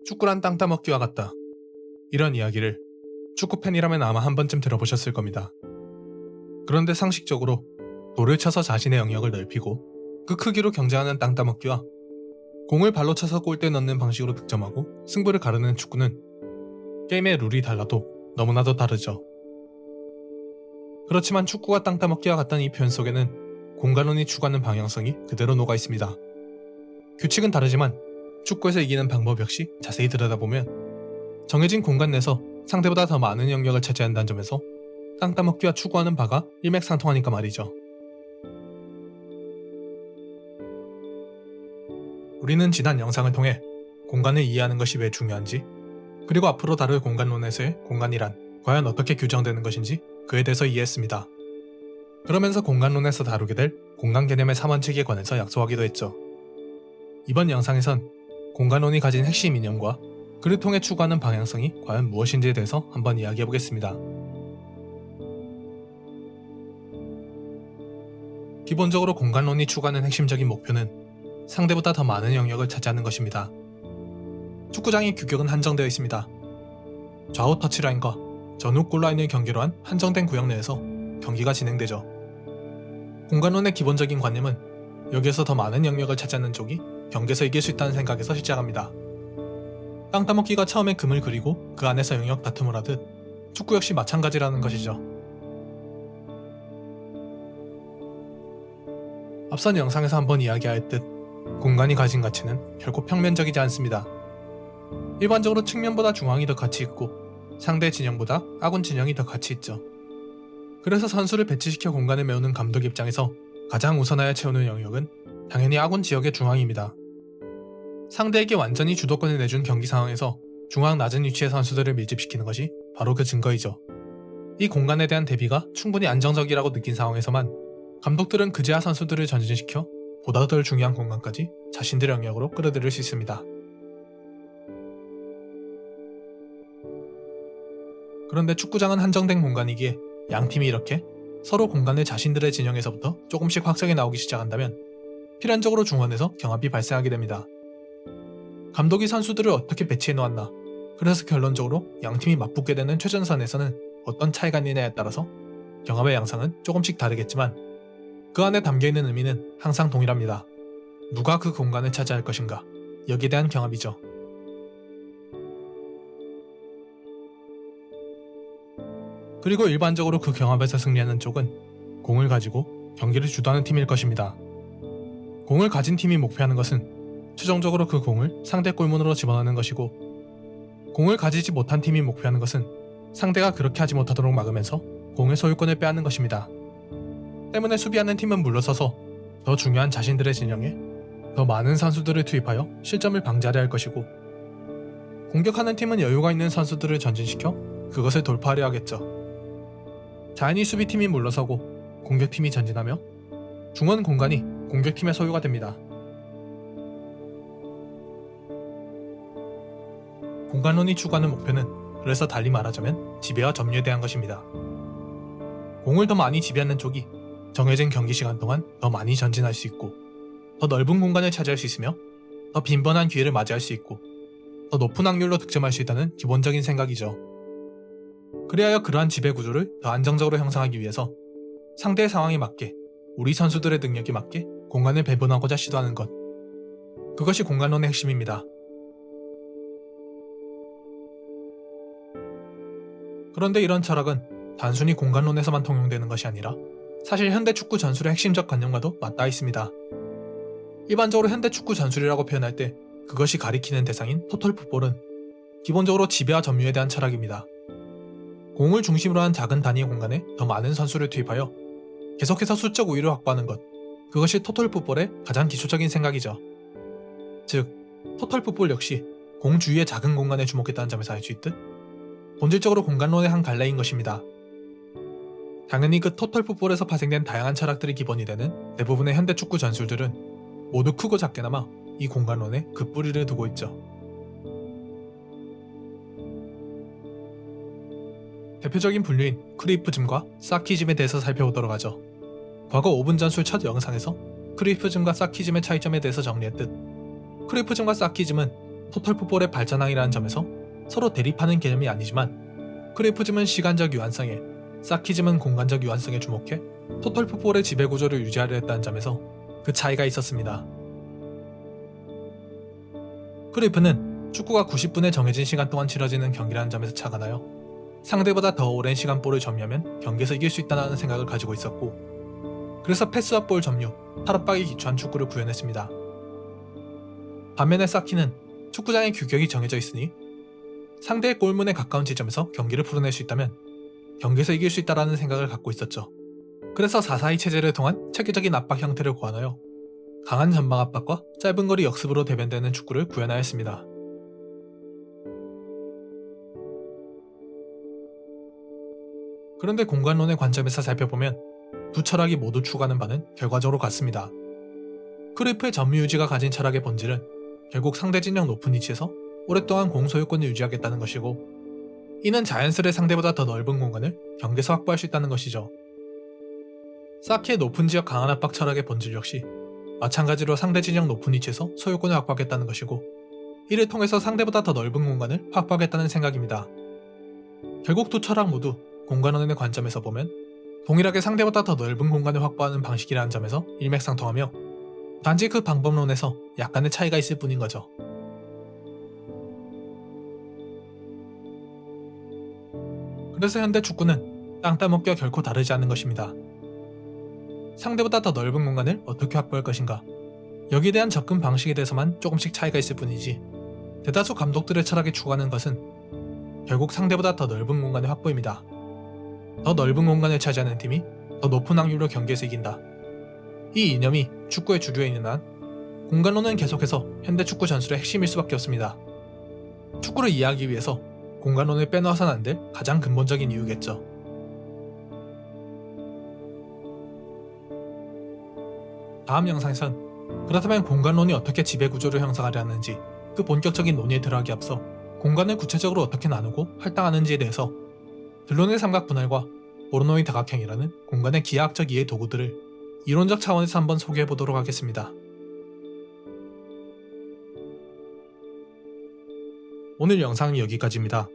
축구란 땅 따먹기와 같다. 이런 이야기를 축구팬이라면 아마 한 번쯤 들어보셨을 겁니다. 그런데 상식적으로 돌을 쳐서 자신의 영역을 넓히고 그 크기로 경쟁하는 땅 따먹기와 공을 발로 차서 골대 넣는 방식으로 득점하고 승부를 가르는 축구는 게임의 룰이 달라도 너무나도 다르죠. 그렇지만 축구가 땅 따먹기와 같다는 이 표현 속에는 공간론이 추구하는 방향성이 그대로 녹아 있습니다. 규칙은 다르지만 축구에서 이기는 방법 역시 자세히 들여다보면 정해진 공간 내에서 상대보다 더 많은 영역을 차지한다는 점에서 땅 따먹기와 추구하는 바가 일맥상통하니까 말이죠. 우리는 지난 영상을 통해 공간을 이해하는 것이 왜 중요한지, 그리고 앞으로 다룰 공간론에서의 공간이란 과연 어떻게 규정되는 것인지 그에 대해서 이해했습니다. 그러면서 공간론에서 다루게 될 공간 개념의 3원칙에 관해서 약속하기도 했죠. 이번 영상에선 공간론이 가진 핵심 이념과 그를 통해 추구하는 방향성이 과연 무엇인지에 대해서 한번 이야기해보겠습니다. 기본적으로 공간론이 추구하는 핵심적인 목표는 상대보다 더 많은 영역을 차지하는 것입니다. 축구장의 규격은 한정되어 있습니다. 좌우 터치라인과 전후 골라인을 경계로 한 한정된 구역 내에서 경기가 진행되죠. 공간론의 기본적인 관념은 여기에서 더 많은 영역을 차지하는 쪽이 경기에서 이길 수 있다는 생각에서 시작합니다. 땅 따먹기가 처음에 금을 그리고 그 안에서 영역 다툼을 하듯 축구 역시 마찬가지라는 것이죠. 앞선 영상에서 한번 이야기하였듯 공간이 가진 가치는 결코 평면적이지 않습니다. 일반적으로 측면보다 중앙이 더 가치 있고 상대 진영보다 아군 진영이 더 가치 있죠. 그래서 선수를 배치시켜 공간을 메우는 감독 입장에서 가장 우선하여 채우는 영역은 당연히 아군 지역의 중앙입니다. 상대에게 완전히 주도권을 내준 경기 상황에서 중앙 낮은 위치의 선수들을 밀집시키는 것이 바로 그 증거이죠. 이 공간에 대한 대비가 충분히 안정적이라고 느낀 상황에서만 감독들은 그제야 선수들을 전진시켜 보다 덜 중요한 공간까지 자신들의 영역으로 끌어들일 수 있습니다. 그런데 축구장은 한정된 공간이기에 양 팀이 이렇게 서로 공간을 자신들의 진영에서부터 조금씩 확장해 나오기 시작한다면 필연적으로 중원에서 경합이 발생하게 됩니다. 감독이 선수들을 어떻게 배치해 놓았나, 그래서 결론적으로 양 팀이 맞붙게 되는 최전선에서는 어떤 차이가 있느냐에 따라서 경합의 양상은 조금씩 다르겠지만 그 안에 담겨있는 의미는 항상 동일합니다. 누가 그 공간을 차지할 것인가, 여기에 대한 경합이죠. 그리고 일반적으로 그 경합에서 승리하는 쪽은 공을 가지고 경기를 주도하는 팀일 것입니다. 공을 가진 팀이 목표하는 것은 최종적으로 그 공을 상대 골문으로 집어넣는 것이고, 공을 가지지 못한 팀이 목표하는 것은 상대가 그렇게 하지 못하도록 막으면서 공의 소유권을 빼앗는 것입니다. 때문에 수비하는 팀은 물러서서 더 중요한 자신들의 진영에 더 많은 선수들을 투입하여 실점을 방지하려 할 것이고, 공격하는 팀은 여유가 있는 선수들을 전진시켜 그것을 돌파하려 하겠죠. 자연히 수비팀이 물러서고 공격팀이 전진하며 중원 공간이 공격팀의 소유가 됩니다. 공간론이 추구하는 목표는 그래서 달리 말하자면 지배와 점유에 대한 것입니다. 공을 더 많이 지배하는 쪽이 정해진 경기 시간 동안 더 많이 전진할 수 있고, 더 넓은 공간을 차지할 수 있으며 더 빈번한 기회를 맞이할 수 있고, 더 높은 확률로 득점할 수 있다는 기본적인 생각이죠. 그리하여 그러한 지배 구조를 더 안정적으로 형성하기 위해서 상대의 상황에 맞게, 우리 선수들의 능력에 맞게 공간을 배분하고자 시도하는 것, 그것이 공간론의 핵심입니다. 그런데 이런 철학은 단순히 공간론에서만 통용되는 것이 아니라 사실 현대 축구 전술의 핵심적 관념과도 맞닿아 있습니다. 일반적으로 현대 축구 전술이라고 표현할 때 그것이 가리키는 대상인 토털 풋볼은 기본적으로 지배와 점유에 대한 철학입니다. 공을 중심으로 한 작은 단위의 공간에 더 많은 선수를 투입하여 계속해서 수적 우위를 확보하는 것, 그것이 토털 풋볼의 가장 기초적인 생각이죠. 즉, 토털 풋볼 역시 공 주위의 작은 공간에 주목했다는 점에서 알 수 있듯 본질적으로 공간론의 한 갈래인 것입니다. 당연히 그 토털 풋볼에서 파생된 다양한 철학들이 기본이 되는 대부분의 현대 축구 전술들은 모두 크고 작게나마 이 공간론에 그 뿌리를 두고 있죠. 대표적인 분류인 크루이프즘과 사키즘에 대해서 살펴보도록 하죠. 과거 5분 전술 첫 영상에서 크루이프즘과 사키즘의 차이점에 대해서 정리했듯 크루이프즘과 사키즘은 토탈 풋볼의 발전항이라는 점에서 서로 대립하는 개념이 아니지만 크루이프즘은 시간적 유한성에 사키즘은 공간적 유한성에 주목해 토탈 풋볼의 지배구조를 유지하려 했다는 점에서 그 차이가 있었습니다. 크루이프는 축구가 90분의 정해진 시간 동안 치러지는 경기라는 점에서 착안하여 상대보다 더 오랜 시간 볼을 점유하면 경기에서 이길 수 있다는 생각을 가지고 있었고, 그래서 패스와 볼 점유, 탈압박에 기초한 축구를 구현했습니다. 반면에 사키는 축구장의 규격이 정해져 있으니 상대의 골문에 가까운 지점에서 경기를 풀어낼 수 있다면 경기에서 이길 수 있다는 생각을 갖고 있었죠. 그래서 4-4-2 체제를 통한 체계적인 압박 형태를 고안하여 강한 전방 압박과 짧은 거리 역습으로 대변되는 축구를 구현하였습니다. 그런데 공간론의 관점에서 살펴보면 두 철학이 모두 추구하는 바는 결과적으로 같습니다. 크루이프의 점유 유지가 가진 철학의 본질은 결국 상대 진영 높은 위치에서 오랫동안 공소유권을 유지하겠다는 것이고, 이는 자연스레 상대보다 더 넓은 공간을 경기에서 확보할 수 있다는 것이죠. 사키의 높은 지역 강한 압박 철학의 본질 역시 마찬가지로 상대 진영 높은 위치에서 소유권을 확보하겠다는 것이고, 이를 통해서 상대보다 더 넓은 공간을 확보하겠다는 생각입니다. 결국 두 철학 모두 공간원의 관점에서 보면 동일하게 상대보다 더 넓은 공간을 확보하는 방식이라는 점에서 일맥상통하며, 단지 그 방법론에서 약간의 차이가 있을 뿐인 거죠. 그래서 현대 축구는 땅 따먹기와 결코 다르지 않은 것입니다. 상대보다 더 넓은 공간을 어떻게 확보할 것인가, 여기에 대한 접근 방식에 대해서만 조금씩 차이가 있을 뿐이지, 대다수 감독들의 철학이 추구하는 것은 결국 상대보다 더 넓은 공간의 확보입니다. 더 넓은 공간을 차지하는 팀이 더 높은 확률로 경기에서 이긴다. 이 이념이 축구의 주류에 있는 한 공간론은 계속해서 현대 축구 전술의 핵심일 수밖에 없습니다. 축구를 이해하기 위해서 공간론을 빼놓아서는 안 될 가장 근본적인 이유겠죠. 다음 영상에선 그렇다면 공간론이 어떻게 지배구조를 형성하려 하는지, 그 본격적인 논의에 들어가기 앞서 공간을 구체적으로 어떻게 나누고 할당하는지에 대해서 들론의 삼각 분할과 보르노이 다각형이라는 공간의 기하학적 이해 도구들을 이론적 차원에서 한번 소개해보도록 하겠습니다. 오늘 영상은 여기까지입니다.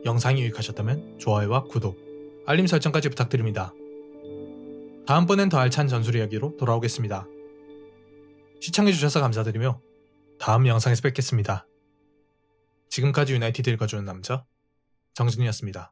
영상이 유익하셨다면 좋아요와 구독, 알림 설정까지 부탁드립니다. 다음번엔 더 알찬 전술 이야기로 돌아오겠습니다. 시청해주셔서 감사드리며 다음 영상에서 뵙겠습니다. 지금까지 유나이티드 읽어주는 남자 정준이었습니다.